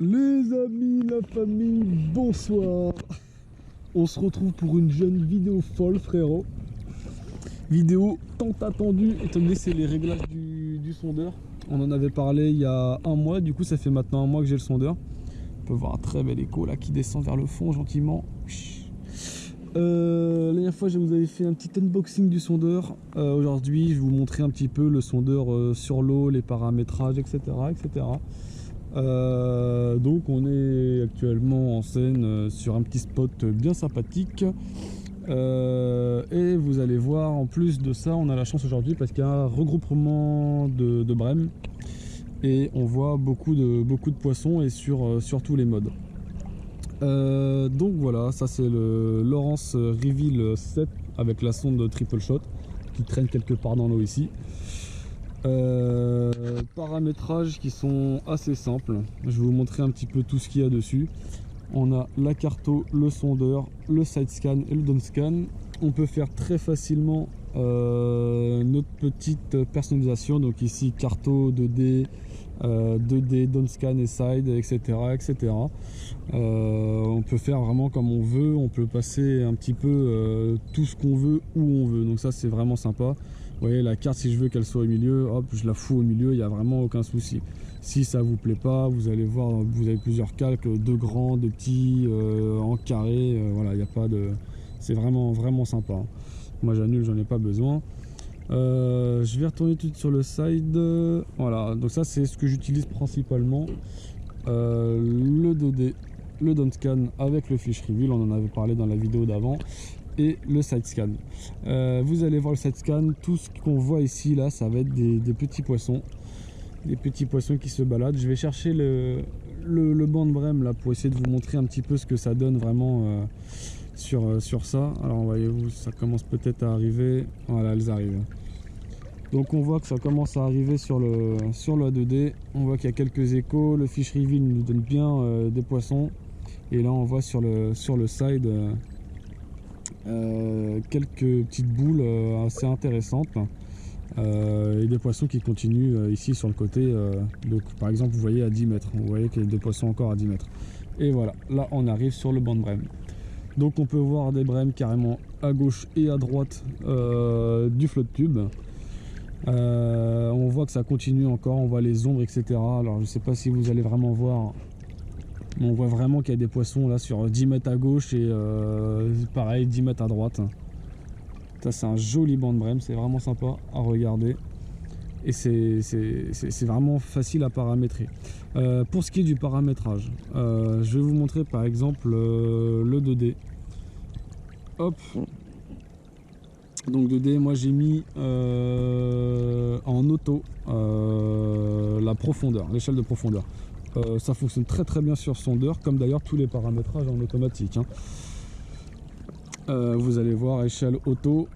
Les amis, la famille, bonsoir. On se retrouve pour une jeune vidéo folle, frérot. Vidéo tant attendue, étant donné que c'est les réglages du sondeur. On en avait parlé il y a un mois, du coup ça fait maintenant un mois que j'ai le sondeur. On peut voir un très bel écho là qui descend vers le fond gentiment. La dernière fois je vous avais fait un petit unboxing du sondeur. Aujourd'hui je vais vous montrer un petit peu le sondeur sur l'eau, les paramétrages, etc. etc. Donc on est actuellement en scène sur un petit spot bien sympathique. Et vous allez voir, en plus de ça, on a la chance aujourd'hui parce qu'il y a un regroupement de brèmes et on voit beaucoup de poissons et sur tous les modes. Donc voilà, ça c'est le Lawrence Reveal 7 avec la sonde triple shot qui traîne quelque part dans l'eau ici. Paramétrages qui sont assez simples. Je vais vous montrer un petit peu tout ce qu'il y a dessus. On a la carto, le sondeur, le side scan et le down scan. On peut faire très facilement notre petite personnalisation. Donc ici carto 2D, 2D, down scan et side, etc. etc. On peut faire vraiment comme on veut. On peut passer un petit peu tout ce qu'on veut où on veut. Donc ça c'est vraiment sympa. Vous voyez la carte, si je veux qu'elle soit au milieu, hop, je la fous au milieu, il n'y a vraiment aucun souci. Si ça vous plaît pas, vous allez voir, vous avez plusieurs calques, de grands, de petits, en carré, voilà, il n'y a pas de... C'est vraiment sympa. Moi j'annule, j'en ai pas besoin. Je vais retourner tout de suite sur le side. Voilà, donc ça c'est ce que j'utilise principalement. Le 2D, le down scan avec le fish reveal, on en avait parlé dans la vidéo d'avant. Et le side scan. Vous allez voir le side scan, tout ce qu'on voit ici là, ça va être des petits poissons. Des petits poissons qui se baladent. Je vais chercher le banc de brème là pour essayer de vous montrer un petit peu ce que ça donne vraiment sur ça. Alors voyez-vous, ça commence peut-être à arriver. Voilà, elles arrivent. Donc on voit que ça commence à arriver sur le A2D. On voit qu'il y a quelques échos. Le fish reveal nous donne bien des poissons. Et là on voit sur le side quelques petites boules assez intéressantes. Et des poissons qui continuent ici sur le côté. Donc par exemple vous voyez à 10 mètres. Vous voyez qu'il y a des poissons encore à 10 mètres. Et voilà, là on arrive sur le banc de brème. Donc on peut voir des brèmes carrément à gauche et à droite du flotte tube. On voit que ça continue encore, on voit les ombres, etc. Alors je sais pas si vous allez vraiment voir, mais on voit vraiment qu'il y a des poissons là sur 10 mètres à gauche et pareil 10 mètres à droite. Ça c'est un joli banc de brème, c'est vraiment sympa à regarder. Et c'est vraiment facile à paramétrer. Pour ce qui est du paramétrage, je vais vous montrer par exemple le 2D. Hop. Donc 2D, moi j'ai mis en auto la profondeur, l'échelle de profondeur. Ça fonctionne très bien sur sondeur, comme d'ailleurs tous les paramétrages en automatique. Hein. Vous allez voir, échelle auto.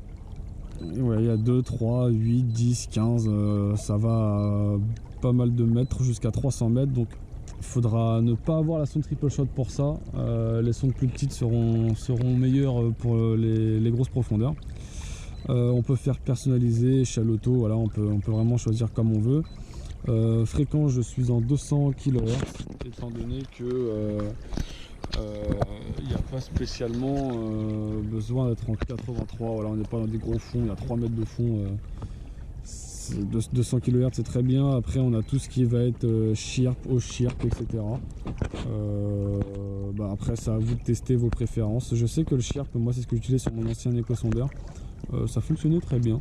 Ouais, il y a 2, 3, 8, 10, 15, ça va pas mal de mètres, jusqu'à 300 mètres. Donc il faudra ne pas avoir la sonde triple shot pour ça. Les sondes plus petites seront meilleures pour les grosses profondeurs. On peut faire personnaliser, échelle auto, voilà, on peut vraiment choisir comme on veut. Fréquence, je suis en 200 kHz, étant donné que il n'y a pas spécialement besoin d'être en 83. Voilà, on n'est pas dans des gros fonds, il y a 3 mètres de fond. 200 kHz c'est très bien. Après on a tout ce qui va être chirp, au chirp, etc. Après c'est à vous de tester vos préférences. Je sais que le chirp, moi c'est ce que j'utilisais sur mon ancien éco-sondeur. Ça fonctionnait très bien.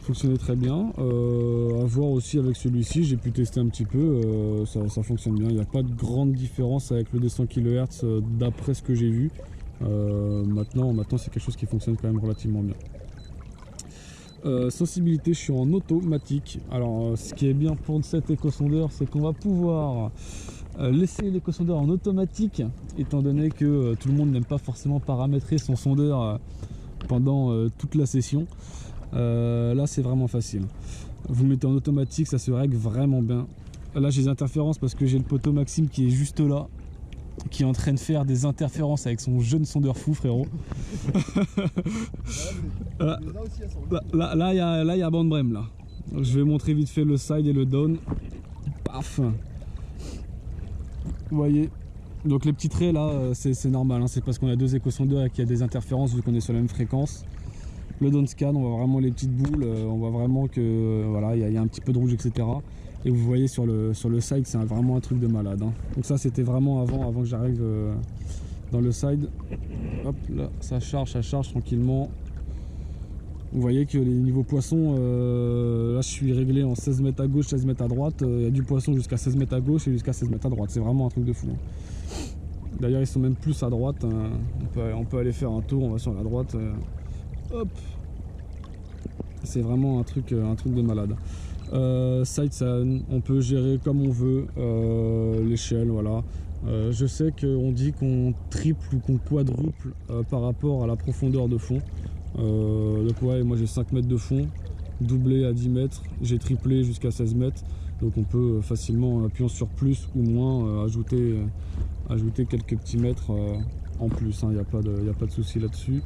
À voir aussi avec celui-ci, j'ai pu tester un petit peu, ça fonctionne bien. Il n'y a pas de grande différence avec le 200 kHz d'après ce que j'ai vu. Maintenant c'est quelque chose qui fonctionne quand même relativement bien. Sensibilité, je suis en automatique. Alors ce qui est bien pour cet éco-sondeur, c'est qu'on va pouvoir laisser l'éco-sondeur en automatique, étant donné que tout le monde n'aime pas forcément paramétrer son sondeur pendant toute la session. Là c'est vraiment facile. Vous mettez en automatique, ça se règle vraiment bien. Là j'ai des interférences parce que j'ai le poteau Maxime qui est juste là, qui est en train de faire des interférences avec son jeune sondeur fou, frérot. Là il y a un banc de brème là. Je vais montrer vite fait le side et le down. Paf. Vous voyez, donc les petits traits là, c'est normal, hein, c'est parce qu'on a deux échosondeurs et qu'il y a des interférences vu qu'on est sur la même fréquence. Le downscan, on voit vraiment les petites boules, on voit vraiment que voilà, il y a un petit peu de rouge, etc. Et vous voyez sur le side, c'est vraiment un truc de malade, hein. Donc ça, c'était vraiment avant que j'arrive dans le side. Hop, là, ça charge tranquillement. Vous voyez que les niveaux poissons, là je suis réglé en 16 mètres à gauche, 16 mètres à droite. Il y a du poisson jusqu'à 16 mètres à gauche et jusqu'à 16 mètres à droite. C'est vraiment un truc de fou. D'ailleurs, ils sont même plus à droite. On peut aller faire un tour, on va sur la droite. Hop. C'est vraiment un truc de malade. Side, on peut gérer comme on veut l'échelle, voilà. Je sais qu'on dit qu'on triple ou qu'on quadruple par rapport à la profondeur de fond. Donc ouais, moi j'ai 5 mètres de fond, doublé à 10 mètres, j'ai triplé jusqu'à 16 mètres. Donc on peut facilement, en appuyant sur plus ou moins, ajouter quelques petits mètres en plus, il n'y a pas de souci là-dessus.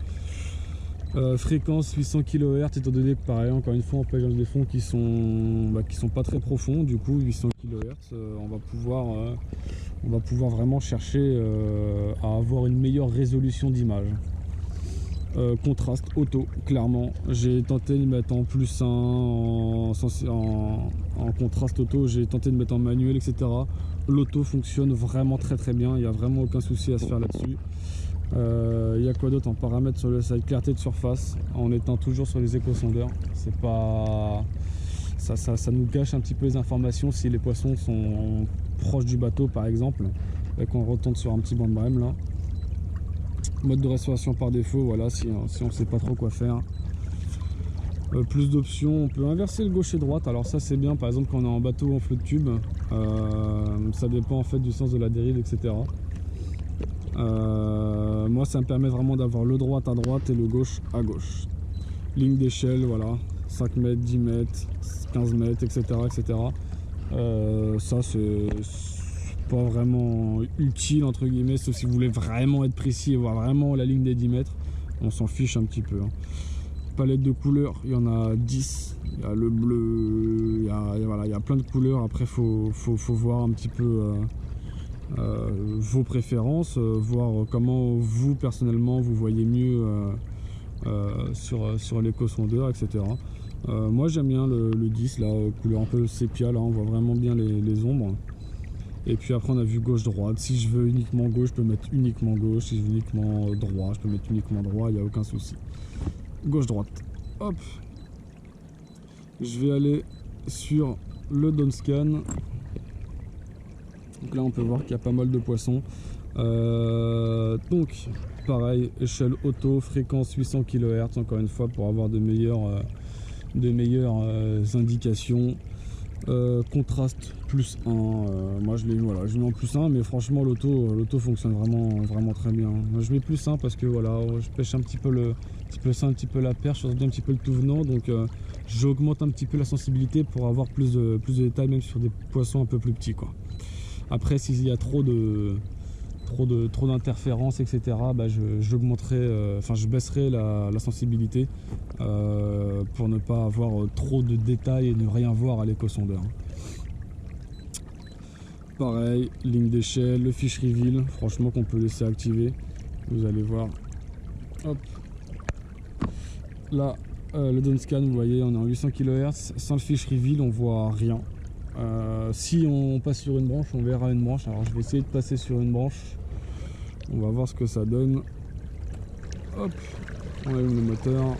Fréquence 800 kHz, étant donné que pareil, encore une fois, on pêche dans des fonds qui sont pas très profonds. Du coup 800 kHz, on va pouvoir vraiment chercher à avoir une meilleure résolution d'image. Contraste auto, clairement, j'ai tenté de mettre en +1 en contraste auto, j'ai tenté de mettre en manuel, etc. L'auto fonctionne vraiment très bien, il n'y a vraiment aucun souci à se faire là-dessus. Il y a quoi d'autre en paramètres sur le site? Clarté de surface, en étant toujours sur les échosondeurs, c'est pas... ça nous gâche un petit peu les informations si les poissons sont proches du bateau par exemple, et qu'on retourne sur un petit banc de brème là. Mode de restauration par défaut, voilà, si on ne sait pas trop quoi faire. Plus d'options, on peut inverser le gauche et droite. Alors ça c'est bien, par exemple quand on est en bateau ou en flotte tube, ça dépend en fait du sens de la dérive, etc. Moi ça me permet vraiment d'avoir le droite à droite et le gauche à gauche. Ligne d'échelle, voilà, 5 mètres, 10 mètres, 15 mètres, etc. etc. Ça c'est pas vraiment utile entre guillemets, sauf si vous voulez vraiment être précis et voir vraiment la ligne des 10 mètres, on s'en fiche un petit peu, hein. Palette de couleurs, il y en a 10, il y a le bleu, il y a plein de couleurs. Après faut voir un petit peu vos préférences, voir comment vous personnellement vous voyez mieux sur l'échosondeur, etc. Moi j'aime bien le 10 là, couleur un peu sépia, là on voit vraiment bien les ombres. Et puis après on a vu gauche-droite, si je veux uniquement gauche je peux mettre uniquement gauche, si je veux uniquement droit je peux mettre uniquement droit, il n'y a aucun souci. Gauche-droite, hop. Je vais aller sur le downscan. Donc là on peut voir qu'il y a pas mal de poissons. Donc pareil, échelle auto, fréquence 800 kHz encore une fois pour avoir de meilleures indications. Contraste +1, moi je l'ai mis en +1, mais franchement l'auto fonctionne vraiment très bien. Je mets +1 parce que voilà, je pêche un petit peu ça, un petit peu la perche, un petit peu le tout venant, donc j'augmente un petit peu la sensibilité pour avoir plus de détails même sur des poissons un peu plus petits quoi. Après s'il y a trop d'interférences, etc., je baisserai la sensibilité pour ne pas avoir trop de détails et ne rien voir à l'échosondeur. Pareil, ligne d'échelle, le fish reveal, franchement qu'on peut laisser activer, vous allez voir. Hop. Là, le downscan, vous voyez, on est en 800 kHz, sans le fish reveal, on voit rien. Si on passe sur une branche, on verra une branche. Alors je vais essayer de passer sur une branche, on va voir ce que ça donne. Hop, on allume le moteur.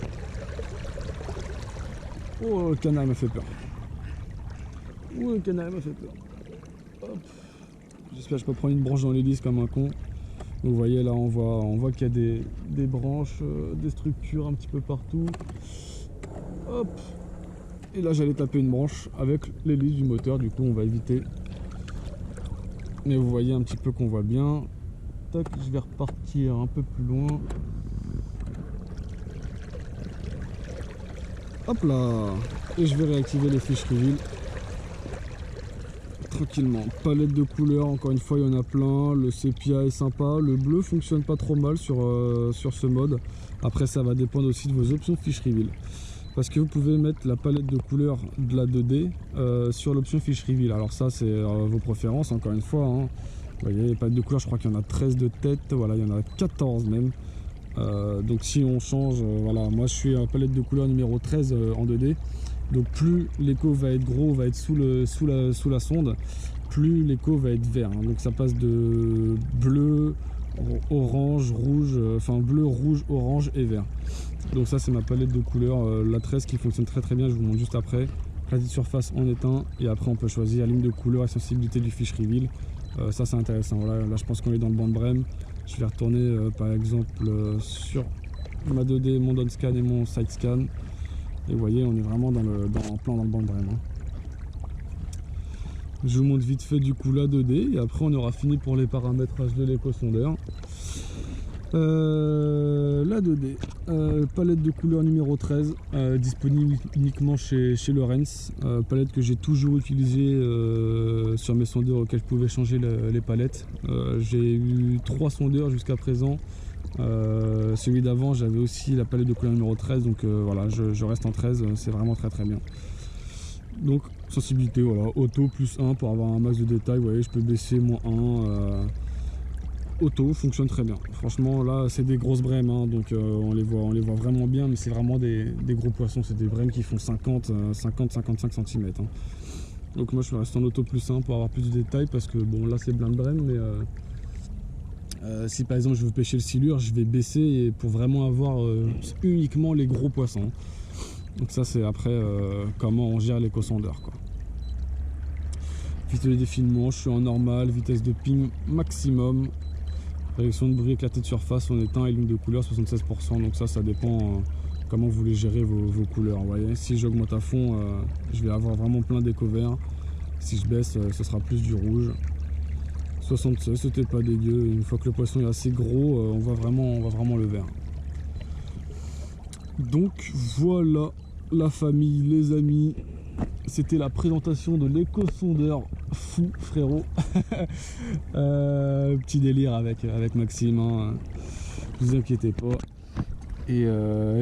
Oh, le canard m'a fait peur. Oh, le canard m'a fait peur. Hop. J'espère que je peux prendre une branche dans l'hélice comme un con. Vous voyez là, on voit qu'il y a des branches, des structures un petit peu partout. Hop. Et là j'allais taper une branche avec l'hélice du moteur, du coup on va éviter. Mais vous voyez un petit peu qu'on voit bien. Tac, je vais repartir un peu plus loin. Hop là. Et je vais réactiver les fish reveal. Tranquillement. Palette de couleurs, encore une fois il y en a plein. Le sépia est sympa. Le bleu fonctionne pas trop mal sur ce mode. Après ça va dépendre aussi de vos options fish reveal. Parce que vous pouvez mettre la palette de couleurs de la 2D sur l'option fish reveal. Alors ça c'est vos préférences encore une fois, hein. Vous voyez, les palettes de couleurs, je crois qu'il y en a 13 de tête, voilà, il y en a 14 même. Donc si on change, voilà, moi je suis à palette de couleurs numéro 13 en 2D. Donc plus l'écho va être gros, va être sous la sonde, plus l'écho va être vert. Hein. Donc ça passe de bleu, orange, rouge, enfin bleu, rouge, orange et vert. Donc ça c'est ma palette de couleurs, la 13 qui fonctionne très très bien, je vous montre juste après. Quasi surface en éteint et après on peut choisir ligne de couleur et sensibilité du fiche reveal. Ça c'est intéressant, voilà, là je pense qu'on est dans le band brem. Je vais retourner par exemple sur ma 2D, mon down scan et mon side scan. Et vous voyez, on est vraiment dans le band brem. Hein. Je vous montre vite fait du coup la 2D et après on aura fini pour les paramétrages de l'éco-sondeur. La 2D, palette de couleur numéro 13, disponible uniquement chez Lawrence, palette que j'ai toujours utilisée sur mes sondeurs auxquels je pouvais changer les palettes. J'ai eu 3 sondeurs jusqu'à présent. Celui d'avant j'avais aussi la palette de couleur numéro 13, donc voilà, je reste en 13, c'est vraiment très très bien. Donc sensibilité, voilà, auto plus 1 pour avoir un max de détails. Vous voyez, je peux baisser moins 1. Auto fonctionne très bien. Franchement, là, c'est des grosses brèmes, hein, donc on les voit vraiment bien, mais c'est vraiment des gros poissons. C'est des brèmes qui font 50-55 cm. Hein. Donc moi, je reste en auto plus 1 pour avoir plus de détails, parce que bon, là, c'est plein de brèmes, mais si par exemple je veux pêcher le silure, je vais baisser et pour vraiment avoir uniquement les gros poissons. Donc ça, c'est après comment on gère l'éco-sondeur, quoi. Vitesse de défilement, je suis en normal, vitesse de ping maximum. Réduction de bruit, éclaté de surface en éteint et ligne de couleur 76%. Donc ça dépend comment vous voulez gérer vos couleurs. Vous voyez, si j'augmente à fond, je vais avoir vraiment plein d'éco vert. Si je baisse, ce sera plus du rouge. 76, c'était pas dégueu. Une fois que le poisson est assez gros, on voit vraiment le vert. Donc voilà la famille, les amis. C'était la présentation de l'éco-sondeur fou, frérot. Petit délire avec Maxime, hein. Ne vous inquiétez pas. Et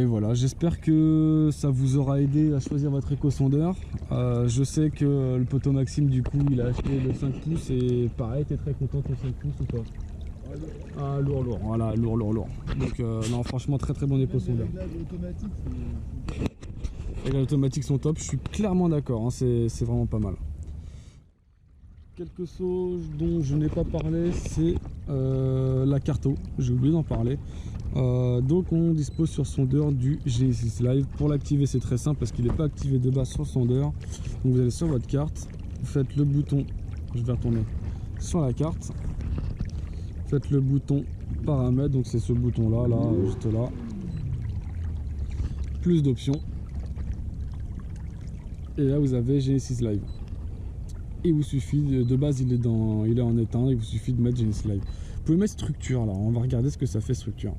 voilà, j'espère que ça vous aura aidé à choisir votre éco-sondeur. Je sais que le poteau Maxime, du coup, il a acheté le 5 pouces et pareil, t'es très content de ton 5 pouces ou pas? Ah, lourd, voilà, lourd. Donc non, franchement, très bon éco-sondeur. Les réglages automatiques sont top, je suis clairement d'accord, hein, c'est vraiment pas mal. Quelque chose dont je n'ai pas parlé, c'est la carto, j'ai oublié d'en parler. Donc on dispose sur sondeur du Genesis Live. Pour l'activer, c'est très simple parce qu'il n'est pas activé de base sur le sondeur. Donc vous allez sur votre carte, vous faites le bouton, je vais retourner sur la carte, faites le bouton paramètres, donc c'est ce bouton là, juste là, plus d'options. Et là vous avez Genesis Live. Il vous suffit, de base il est en éteint, il vous suffit de mettre Genesis Live. Vous pouvez mettre structure là, on va regarder ce que ça fait structure.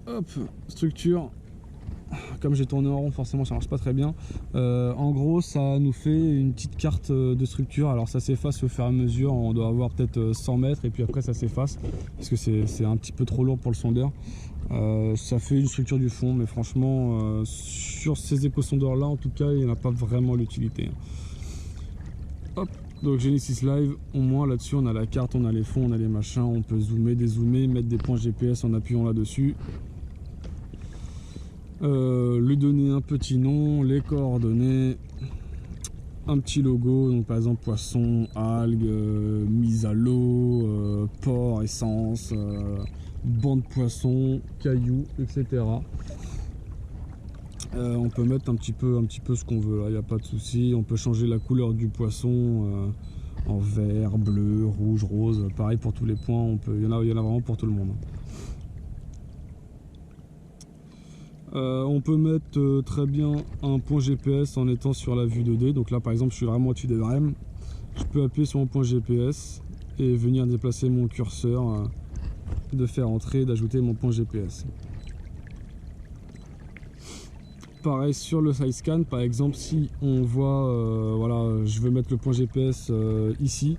Hop, structure. Comme j'ai tourné en rond, forcément ça marche pas très bien. En gros, ça nous fait une petite carte de structure. Alors ça s'efface au fur et à mesure, on doit avoir peut-être 100 mètres et puis après ça s'efface parce que c'est un petit peu trop lourd pour le sondeur. Ça fait une structure du fond, mais franchement sur ces éco-sondeurs là en tout cas il n'y en a pas vraiment l'utilité. Hop, donc Genesis Live, au moins là-dessus on a la carte, on a les fonds, on a les machins, on peut zoomer, dézoomer, mettre des points GPS en appuyant là-dessus. Lui donner un petit nom, les coordonnées, un petit logo, donc par exemple poisson, algues, mise à l'eau, porc, essence, banc de poisson, cailloux, etc. On peut mettre un petit peu ce qu'on veut là, il n'y a pas de souci. On peut changer la couleur du poisson en vert, bleu, rouge, rose, pareil pour tous les points, il y en a vraiment pour tout le monde. On peut mettre très bien un point GPS en étant sur la vue 2D. Donc là par exemple je suis vraiment au-dessus des brèmes. Je peux appuyer sur mon point GPS et venir déplacer mon curseur, de faire entrer, d'ajouter mon point GPS. Pareil sur le side scan, par exemple si on voit, voilà, je veux mettre le point GPS ici,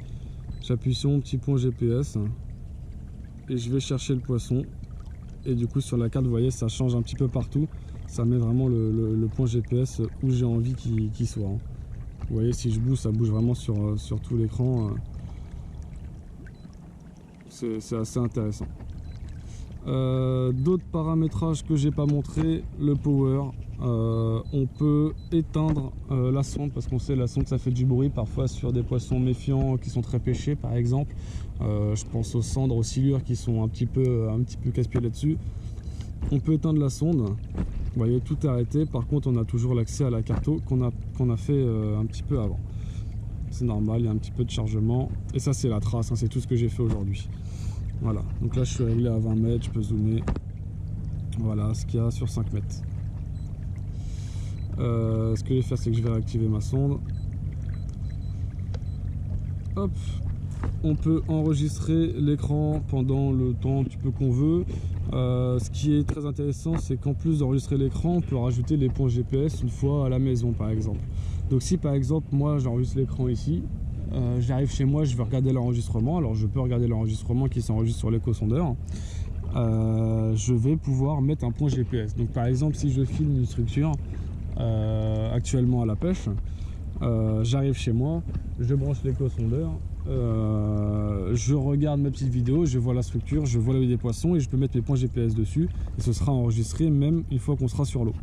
j'appuie sur mon petit point GPS et je vais chercher le poisson. Et du coup sur la carte vous voyez ça change un petit peu partout, ça met vraiment le point GPS où j'ai envie qu'il soit. Vous voyez si je bouge ça bouge vraiment sur tout l'écran. c'est assez intéressant. D'autres paramétrages que j'ai pas montré, le power. On peut éteindre la sonde parce qu'on sait la sonde ça fait du bruit parfois sur des poissons méfiants qui sont très pêchés par exemple. Je pense aux cendres, aux silures qui sont un petit peu casse-pieds là-dessus. On peut éteindre la sonde. Vous voyez, tout est arrêté. Par contre, on a toujours l'accès à la carto qu'on a fait un petit peu avant. C'est normal, il y a un petit peu de chargement. Et ça, c'est la trace, hein, c'est tout ce que j'ai fait aujourd'hui. Voilà, donc là, je suis réglé à 20 mètres, je peux zoomer. Voilà ce qu'il y a sur 5 mètres. Ce que je vais faire, c'est que je vais réactiver ma sonde. Hop, on peut enregistrer l'écran pendant le temps un petit peu qu'on veut. Ce qui est très intéressant, c'est qu'en plus d'enregistrer l'écran, on peut rajouter les points GPS une fois à la maison par exemple. Donc si par exemple moi j'enregistre l'écran ici, j'arrive chez moi, je vais regarder l'enregistrement. Alors je peux regarder l'enregistrement qui s'enregistre sur l'éco-sondeur. Je vais pouvoir mettre un point GPS. Donc par exemple si je filme une structure actuellement à la pêche, j'arrive chez moi, je branche l'éco-sondeur, je regarde ma petite vidéo, je vois la structure, je vois la vie des poissons et je peux mettre mes points GPS dessus et ce sera enregistré même une fois qu'on sera sur l'eau.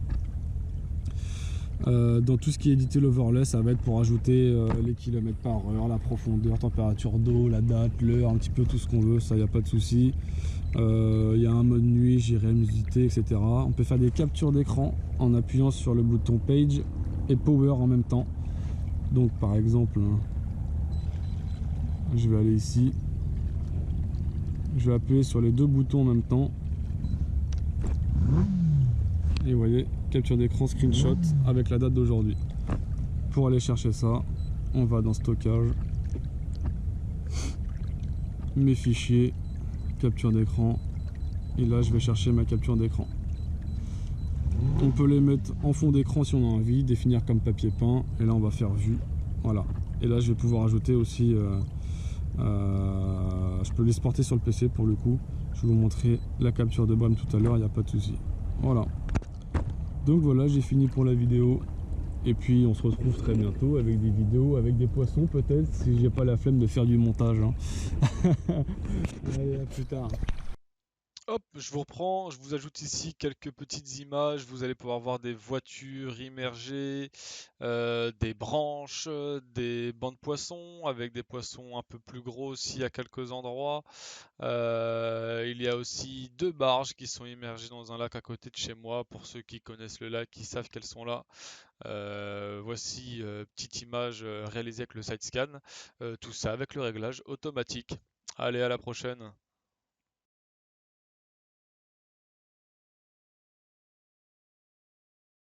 Dans tout ce qui est édité l'overlay, ça va être pour ajouter les kilomètres par heure, la profondeur, température d'eau, la date, l'heure, un petit peu tout ce qu'on veut, ça y a pas de souci. Il y a un mode nuit, j'irai luminosité, etc. On peut faire des captures d'écran en appuyant sur le bouton page et power en même temps. Donc par exemple, je vais aller ici, je vais appuyer sur les deux boutons en même temps et vous voyez, capture d'écran, screenshot avec la date d'aujourd'hui. Pour aller chercher ça, on va dans stockage, mes fichiers, capture d'écran, et là je vais chercher ma capture d'écran. On peut les mettre en fond d'écran si on a envie, définir comme papier peint, et là on va faire vue, voilà. Et là je vais pouvoir ajouter aussi, je peux l'exporter sur le PC pour le coup. Je vais vous montrer la capture de BAM tout à l'heure, il n'y a pas de souci. Voilà. Donc voilà, j'ai fini pour la vidéo. Et puis on se retrouve très bientôt avec des vidéos, avec des poissons peut-être, si j'ai pas la flemme de faire du montage. Hein. Allez, à plus tard. Hop, je vous reprends, je vous ajoute ici quelques petites images. Vous allez pouvoir voir des voitures immergées, des branches, des bancs de poissons avec des poissons un peu plus gros aussi à quelques endroits. Il y a aussi deux barges qui sont immergées dans un lac à côté de chez moi. Pour ceux qui connaissent le lac, qui savent qu'elles sont là. Voici petite image réalisée avec le side scan. Tout ça avec le réglage automatique. Allez, à la prochaine.